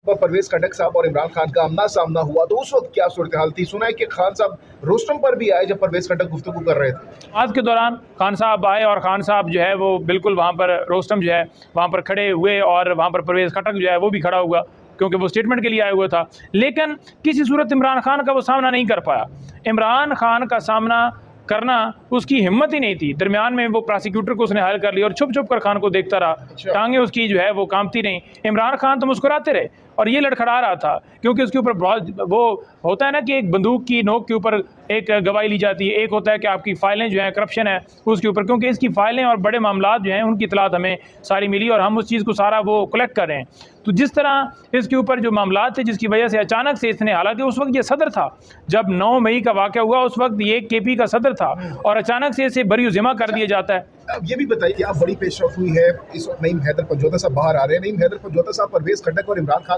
परवेज खटक साहब और इमरान खान का आमना सामना हुआ तो उस वक्त क्या सूरत हाल थी? सुना है कि खान साहब रोस्टम पर भी आए जब परवेज खटक गुफ्तगू कर रहे थे। आज के दौरान खान साहब आए और खान साहब जो है वो बिल्कुल वहाँ पर रोस्टम जो है वहाँ पर खड़े हुए और वहाँ पर परवेज खटक जो है वो भी खड़ा हुआ, क्योंकि वो स्टेटमेंट के लिए आया हुआ था। लेकिन किसी सूरत इमरान खान का वो सामना नहीं कर पाया। इमरान खान का सामना करना उसकी हिम्मत ही नहीं थी। दरमियान में वो प्रोसिक्यूटर को उसने हायर कर लिया और छुप छुप कर खान को देखता रहा। टांगे उसकी जो है वो कांपती नहीं। इमरान खान तो मुस्कुराते रहे और ये लड़खड़ा रहा था, क्योंकि उसके ऊपर बहुत वो होता है ना कि एक बंदूक की नोक के ऊपर एक गवाही ली जाती है, एक होता है कि आपकी फ़ाइलें जो हैं करप्शन है उसके ऊपर, क्योंकि इसकी फ़ाइलें और बड़े मामलात जो हैं उनकी इतलात हमें सारी मिली और हम उस चीज़ को सारा वो कलेक्ट कर रहे हैं। तो जिस तरह इसके ऊपर जो मामलात थे जिसकी वजह से अचानक से इसने, हालांकि उस वक्त ये सदर था जब 9 मई का वाक़या हुआ, उस वक्त ये केपी का सदर था और अचानक से इसे बरी ज़िम्मा कर दिया जाता है। अब ये भी बताइए कि आप बड़ी पेशरफ हुई है, इस वक्त नईम हैदर पंजोता साहब बाहर आ रहे हैं। नईम हैदर पंजोता साहब परवेज खटक और इमरान खान